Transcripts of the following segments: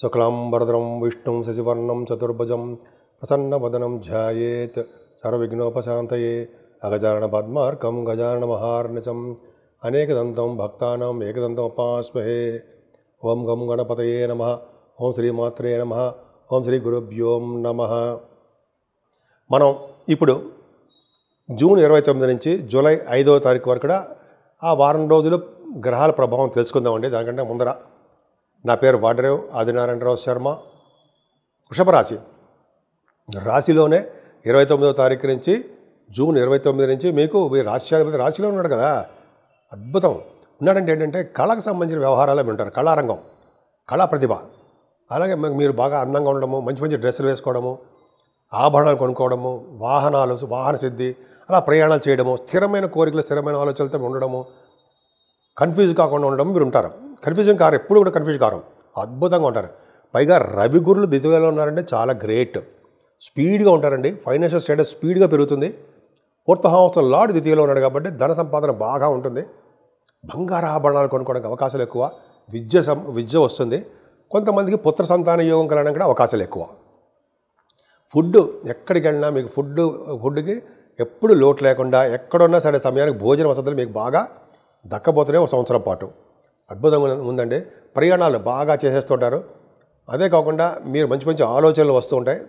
శుక్లాంబరధరం విష్ణుం శశివర్ణం చతుర్భుజం ప్రసన్నవదనం ధ్యాయేత్ సర్వవిఘ్నోపశాంతయే అగజానన పద్మార్కం గజానన మహార్నిశం అనేకదంతం భక్తానాం ఏకదంతం ఉపాస్మహే. ఓం గం గణపతయే నమః. ఓం శ్రీమాత్రే నమః. ఓం శ్రీ గురుభ్యోం నమః. మనం ఇప్పుడు జూన్ 29 నుంచి జూలై 5వ తారీఖు వరకు కూడా ఆ వారం రోజులు గ్రహాల ప్రభావం తెలుసుకుందామండి. దానికంటే ముందర నా పేరు వాడరేవ్ ఆదినారాయణరావు శర్మ. వృషభ రాశి రాశిలోనే 29వ తారీఖు నుంచి జూన్ 29 నుంచి మీకు రాష్ట్రాధిపతి రాశిలో ఉన్నాడు కదా, అద్భుతం ఉన్నాడంటే ఏంటంటే కళకు సంబంధించిన వ్యవహారాలు వింటారు. కళారంగం, కళా ప్రతిభ, అలాగే మీరు బాగా అందంగా ఉండడము, మంచి మంచి డ్రెస్సులు వేసుకోవడము, ఆభరణాలు కొనుక్కోవడము, వాహన సిద్ధి, అలా ప్రయాణాలు చేయడము, స్థిరమైన కోరికలు స్థిరమైన ఆలోచనలతో ఉండడము, కన్ఫ్యూజ్ కాకుండా ఉండడం మీరు ఉంటారు. కన్ఫ్యూజన్ కారు, ఎప్పుడు కూడా కన్ఫ్యూజ్ కారు, అద్భుతంగా ఉంటారు. పైగా రవి గురులు ద్వితీయంలో ఉన్నారంటే చాలా గ్రేట్. స్పీడ్గా ఉంటారండి, ఫైనాన్షియల్ స్టేటస్ స్పీడ్గా పెరుగుతుంది. ఫోర్త్ హౌస్ లార్డ్ ద్వితీయంలో ఉన్నాడు కాబట్టి ధన సంపాదన బాగా ఉంటుంది. బంగారు ఆభరణాలు కొనుక్కోవడానికి అవకాశాలు ఎక్కువ. విద్య వస్తుంది. కొంతమందికి పుత్ర సంతాన యోగం కలగడానికి కూడా అవకాశాలు ఎక్కువ. ఫుడ్ ఎక్కడికి వెళ్ళినా మీకు ఫుడ్కి ఎప్పుడు లోటు లేకుండా ఎక్కడున్నా సరే సమయానికి భోజన వసతులు మీకు బాగా దక్కబోతున్నాయి. ఒక సంవత్సరం పాటు అద్భుతంగా ఉందండి. ప్రయాణాలు బాగా చేసేస్తుంటారు. అదే కాకుండా మీరు మంచి మంచి ఆలోచనలు వస్తూ ఉంటాయి.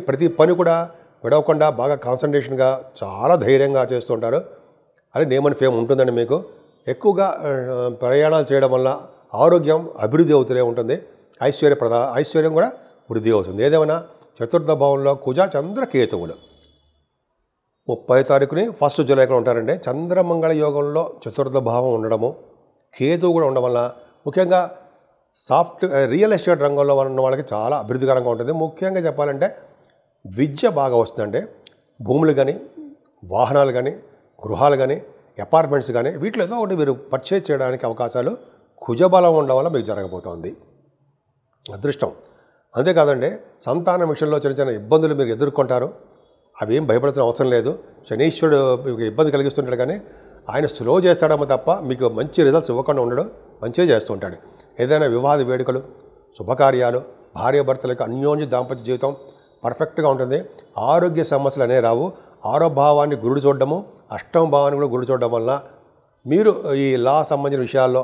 ప్రతి పని కూడా విడవకుండా బాగా కాన్సన్ట్రేషన్గా చాలా ధైర్యంగా చేస్తుంటారు. అది నేమ్ అండ్ ఫేమ్ ఉంటుందండి మీకు. ఎక్కువగా ప్రయాణాలు చేయడం వల్ల ఆరోగ్యం అభివృద్ధి అవుతూనే ఉంటుంది. ఐశ్వర్యం కూడా వృద్ధి అవుతుంది. ఏదేమైనా చతుర్థ భావంలో కుజ చంద్ర కేతువులు 30వ తారీఖుని 1 జూలైలో ఉంటారండి. చంద్రమంగళ యోగంలో చతుర్థ భావం ఉండడము, కేతువు కూడా ఉండడం వల్ల ముఖ్యంగా రియల్ ఎస్టేట్ రంగంలో ఉన్న వాళ్ళకి చాలా అభివృద్ధికరంగా ఉంటుంది. ముఖ్యంగా చెప్పాలంటే విద్య బాగా వస్తుందండి. భూములు కానీ, వాహనాలు కానీ, గృహాలు కానీ, అపార్ట్మెంట్స్ కానీ, వీటిలో ఏదో ఒకటి మీరు పర్చేజ్ చేయడానికి అవకాశాలు కుజబలం ఉండడం వల్ల మీకు జరగబోతోంది. అదృష్టం. అంతేకాదండి, సంతానం విషయంలో చిన్న చిన్న ఇబ్బందులు మీరు ఎదుర్కొంటారు. అవి ఏం భయపడాల్సిన అవసరం లేదు. శనీశ్వరుడు మీకు ఇబ్బంది కలిగిస్తుంటాడు, కానీ ఆయన స్లో చేస్తాడేమో తప్ప మీకు మంచి రిజల్ట్స్ ఇవ్వకుండా ఉండడం, మంచిగా చేస్తుంటాడు. ఏదైనా వివాహ వేడుకలు, శుభకార్యాలు, భార్యాభర్తలకు అన్యోన్య దాంపత్య జీవితం పర్ఫెక్ట్గా ఉంటుంది. ఆరోగ్య సమస్యలు అనేవి రావు. ఆరో భావాన్ని గురుడు చూడడము, అష్టమ భావాన్ని కూడా గురుడు చూడడం వల్ల మీరు ఈ లా సంబంధించిన విషయాల్లో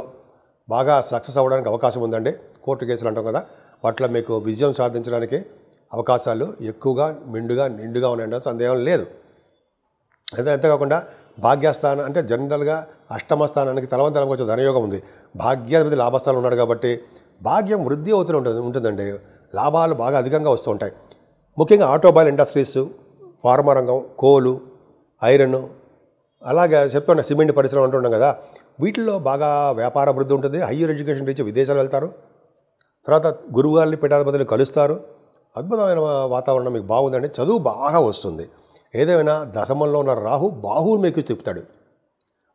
బాగా సక్సెస్ అవ్వడానికి అవకాశం ఉందండి. కోర్టు కేసులు అంటాం కదా, వాటిలో మీకు విజయం సాధించడానికి అవకాశాలు ఎక్కువగా నిండుగా ఉన్నాయంటే సందేహం లేదు. అంతేకాకుండా భాగ్యస్థానం అంటే జనరల్గా అష్టమ స్థానానికి తలవంతరంగా వచ్చే ధనయోగం ఉంది. భాగ్యాధిపతి లాభస్థానం ఉన్నాడు కాబట్టి భాగ్యం వృద్ధి అవుతూ ఉంటుందండి. లాభాలు బాగా అధికంగా వస్తూ ఉంటాయి. ముఖ్యంగా ఆటోమొబైల్ ఇండస్ట్రీస్, ఫార్మా రంగం, కోలు, ఐరన్, అలాగే చెప్తున్నా సిమెంట్ పరిశ్రమ అంటున్నాం కదా, వీటిల్లో బాగా వ్యాపార అభివృద్ధి ఉంటుంది. హయ్యర్ ఎడ్యుకేషన్ రీచ్ విదేశాలు వెళ్తారు. తర్వాత గురువుగారిని పీఠాధిపతులు కలుస్తారు. అద్భుతమైన వాతావరణం మీకు బాగుందండి. చదువు బాగా వస్తుంది. ఏదైనా దశమంలో ఉన్న రాహు బాహువు మీకు తిప్పుతాడు.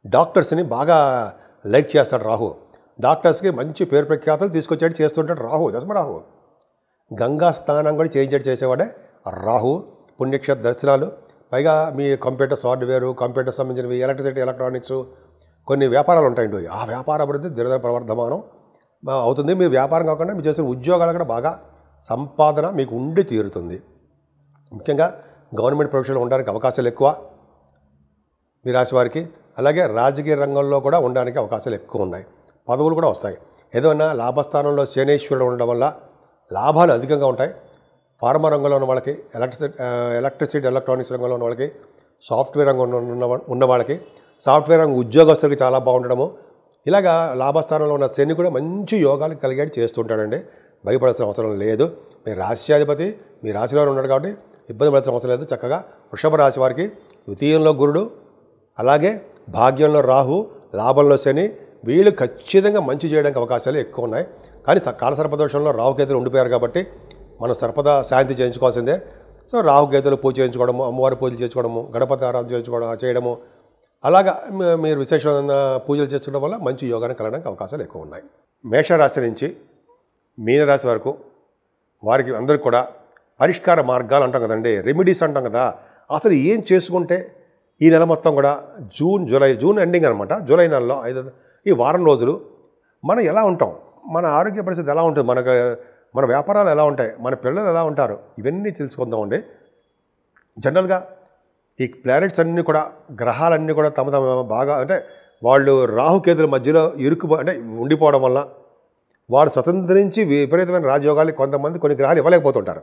డాక్టర్స్ని బాగా లైక్ చేస్తాడు రాహు. డాక్టర్స్కి మంచి పేరు ప్రఖ్యాతలు తీసుకొచ్చేట్టు చేస్తుంటాడు రాహు, దశమ రాహు. గంగా స్నానం కూడా చేసేవాడే రాహు. పుణ్యక్షేత్ర దర్శనాలు, పైగా మీ కంప్యూటర్ సాఫ్ట్వేరు, కంప్యూటర్ సంబంధించినవి, ఎలక్ట్రిసిటీ, ఎలక్ట్రానిక్స్, కొన్ని వ్యాపారాలు ఉంటాయండి. ఆ వ్యాపార అభివృద్ధి దినదిన ప్రవర్ధమానం అవుతుంది. మీరు వ్యాపారం కాకుండా మీరు చేసిన ఉద్యోగాలు కూడా బాగా సంపాదన మీకు ఉండి తీరుతుంది. ముఖ్యంగా గవర్నమెంట్ ప్రొఫెషన్లో ఉండడానికి అవకాశాలు ఎక్కువ మీ రాశి వారికి. అలాగే రాజకీయ రంగంలో కూడా ఉండడానికి అవకాశాలు ఎక్కువ ఉన్నాయి. పదవులు కూడా వస్తాయి. ఏదైనా లాభస్థానంలో శనేశ్వరుడు ఉండడం వల్ల లాభాలు అధికంగా ఉంటాయి. ఫార్మా రంగంలో ఉన్న వాళ్ళకి, ఎలక్ట్రిసిటీ ఎలక్ట్రానిక్స్ రంగంలో ఉన్న వాళ్ళకి, సాఫ్ట్వేర్ రంగంలో ఉన్న వాళ్ళకి, సాఫ్ట్వేర్ రంగం ఉద్యోగస్తులకి చాలా బాగుండడము. ఇలాగా లాభస్థానంలో ఉన్న శని కూడా మంచి యోగాలు కలిగేది చేస్తుంటాడండి. భయపడాల్సిన అవసరం లేదు. మీ రాశ్యాధిపతి మీ రాశిలో ఉన్నాడు కాబట్టి ఇబ్బంది పడాల్సిన అవసరం లేదు. చక్కగా వృషభ రాశి వారికి ద్వితీయంలో గురుడు, అలాగే భాగ్యంలో రాహు, లాభంలో శని, వీళ్ళు ఖచ్చితంగా మంచి చేయడానికి అవకాశాలు ఎక్కువ ఉన్నాయి. కానీ కాలసర్పదోషంలో రాహుకేతులు ఉండిపోయారు కాబట్టి మనం సర్పద శాంతి చేయించుకోవాల్సిందే. సో రాహుకేతులు పూజ చేయించుకోవడము, అమ్మవారి పూజలు చేసుకోవడము, గణపతి ఆరాధన చేయడము, అలాగా మీరు విశేషమైన పూజలు చేసుకోవడం వల్ల మంచి యోగాన్ని కలగడానికి అవకాశాలు ఎక్కువ ఉన్నాయి. మేషరాశి నుంచి మీనరాశి వరకు వారికి అందరికీ కూడా పరిష్కార మార్గాలు అంటాం కదండి, రెమెడీస్ అంటాం కదా. అసలు ఏం చేసుకుంటే ఈ నెల మొత్తం కూడా జూన్ ఎండింగ్ అనమాట, జూలై నెలలో ఈ వారం రోజులు మనం ఎలా ఉంటాం, మన ఆరోగ్య పరిస్థితి ఎలా ఉంటుంది, మన వ్యాపారాలు ఎలా ఉంటాయి, మన పిల్లలు ఎలా ఉంటారు, ఇవన్నీ తెలుసుకుందామండి. జనరల్గా ఈ ప్లానెట్స్ అన్నీ కూడా, గ్రహాలన్నీ కూడా తమ తమ బాగా అంటే వాళ్ళు రాహుకేతుల మధ్యలో అంటే ఉండిపోవడం వల్ల వారు స్వతంత్రించి విపరీతమైన రాజయోగాలు కొంతమంది కొన్ని గ్రహాలు ఇవ్వలేకపోతుంటారు.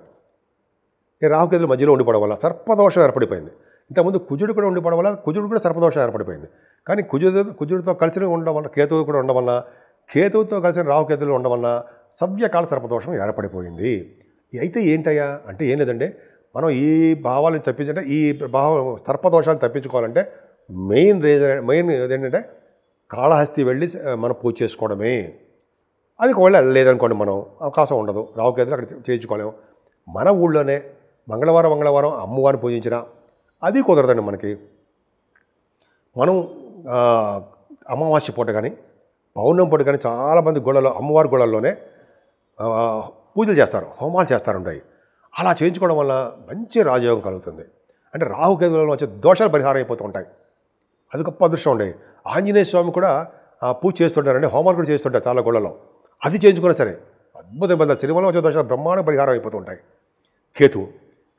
ఈ రాహుకేతుల మధ్యలో ఉండిపోవడం వల్ల సర్పదోషం ఏర్పడిపోయింది. ఇంతకుముందు కుజుడు కూడా ఉండిపోవడం వల్ల కుజుడు కూడా సర్పదోషం ఏర్పడిపోయింది. కానీ కుజుడితో కలిసి ఉండడం వల్ల, కేతువు కూడా ఉండడం వల్ల, కేతువుతో కలిసిన రాహుకేతువులు ఉండడం వల్ల సవ్యకాల సర్పదోషం ఏర్పడిపోయింది. అయితే ఏంటయ్యా అంటే ఏం లేదండి, మనం ఈ భావాలను తప్పించంటే, ఈ భావం సర్పదోషాలు తప్పించుకోవాలంటే మెయిన్ ఏంటంటే కాళహస్తి వెళ్ళి మనం పూజ చేసుకోవడమే. అది ఒకవేళ లేదనుకోండి, మనం అవకాశం ఉండదు, రాహుకేతులు అక్కడ చేయించుకోలేము. మన ఊళ్ళోనే మంగళవారం అమ్మవారిని పూజించినా అది కుదరదండి మనకి. మనం అమావాస్య పూట కానీ పౌర్ణమి పూట కానీ చాలామంది గుళ్ళలో, అమ్మవారి గుళ్ళల్లోనే పూజలు చేస్తారు, హోమాలు చేస్తారుంటాయి. అలా చేయించుకోవడం వల్ల మంచి రాజయోగం కలుగుతుంది. అంటే రాహుకేతువులలో వచ్చే దోషాలు పరిహారం అయిపోతూ ఉంటాయి. అది గొప్ప అదృష్టం ఉండేది. ఆంజనేయ స్వామి కూడా పూజ చేస్తుంటారండి, హోమాలు కూడా చేస్తుంటారు చాలా గుళ్ళలో. అది చేయించుకున్నా సరే అద్భుతమైన సినిమాలో వచ్చే దోషాలు బ్రహ్మాండ పరిహారం అయిపోతూ ఉంటాయి.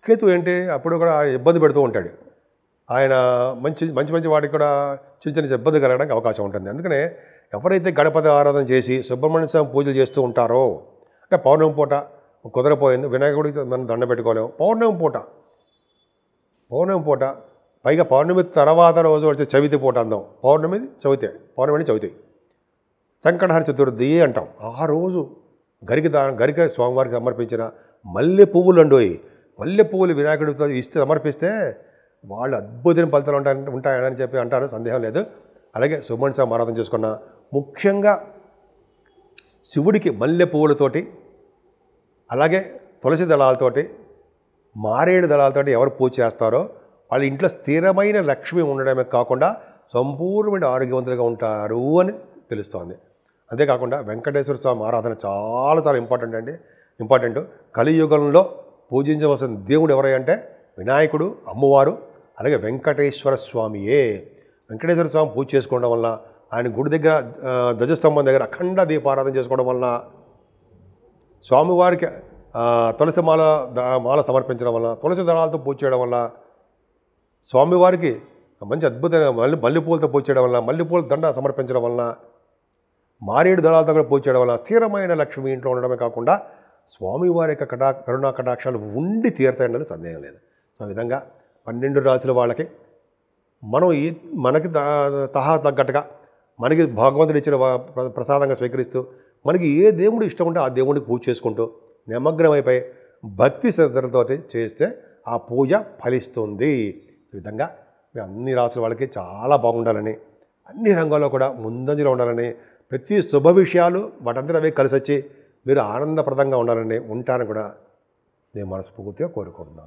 కేతు ఏంటి, అప్పుడు కూడా ఇబ్బంది పెడుతూ ఉంటాడు. ఆయన మంచి వాటికి కూడా చిన్న ఇబ్బంది కలగడానికి అవకాశం ఉంటుంది. అందుకనే ఎవరైతే గణపతి ఆరాధన చేసి సుబ్రహ్మణ్య స్వామి పూజలు చేస్తూ ఉంటారో, అంటే పౌర్ణమి పూట కుదరపోయింది, వినాయకుడికి మనం దండ పెట్టుకోలేము, పౌర్ణమి పూట పైగా పౌర్ణమి తర్వాత రోజు వచ్చే చవితి పూట అందాం. పౌర్ణమి చవితి సంకటహర చతుర్థి అంటాం. ఆ రోజు గరిక స్వామివారికి సమర్పించిన మల్లె పువ్వులు వినాయకుడితో సమర్పిస్తే వాళ్ళు అద్భుతమైన ఫలితాలు ఉంటాయని చెప్పి అంటారు, సందేహం లేదు. అలాగే సుబ్రహ్మణ్య స్వామి ఆరాధన చేసుకున్న ముఖ్యంగా శివుడికి మల్లె పువ్వులతోటి, అలాగే తులసి దళాలతోటి, మారేడు దళాలతోటి ఎవరు పూజ చేస్తారో వాళ్ళ ఇంట్లో స్థిరమైన లక్ష్మి ఉండడమే కాకుండా సంపూర్ణమైన ఆరోగ్యవంతులుగా ఉంటారు అని తెలుస్తోంది. అంతేకాకుండా వెంకటేశ్వర స్వామి ఆరాధన చాలా ఇంపార్టెంట్. కలియుగంలో పూజించవలసిన దేవుడు ఎవరంటే వినాయకుడు, అమ్మవారు, అలాగే వెంకటేశ్వర స్వామియే. వెంకటేశ్వర స్వామి పూజ చేసుకోవడం వల్ల, ఆయన గుడి దగ్గర ధ్వజస్తంభం దగ్గర అఖండ దీపారాధన చేసుకోవడం వల్ల, స్వామివారికి తులసి మాల సమర్పించడం వల్ల, తులసి దళాలతో పూజ చేయడం వల్ల, స్వామివారికి మంచి అద్భుతమైన మల్లెపూలతో పూజ చేయడం వల్ల, మల్లెపూల దండ సమర్పించడం వల్ల, మారేడు దళాలతో కూడా పూజ చేయడం వల్ల స్థిరమైన లక్ష్మి ఇంట్లో ఉండడమే కాకుండా స్వామివారి యొక్క కరుణా కటాక్షాలు ఉండి తీరుతాయన్నది సందేహం లేదు. సో ఈ విధంగా 12 రాశుల వాళ్ళకి మనం మనకి తగ్గట్టుగా మనకి భగవంతుడు ఇచ్చిన ప్రసాదంగా స్వీకరిస్తూ, మనకి ఏ దేవుడు ఇష్టం ఉంటే ఆ దేవుడికి పూజ చేసుకుంటూ నిమగ్నమైపోయి భక్తి శ్రద్ధలతో చేస్తే ఆ పూజ ఫలిస్తుంది. ఈ విధంగా అన్ని రాసుల వాళ్ళకి చాలా బాగుండాలని, అన్ని రంగాల్లో కూడా ముందంజలో ఉండాలని, ప్రతి శుభ విషయాలు వాటంతా అవే కలిసి వచ్చి మీరు ఆనందప్రదంగా ఉంటారని కూడా నేను మనస్ఫూర్తిగా కోరుకుంటున్నాను.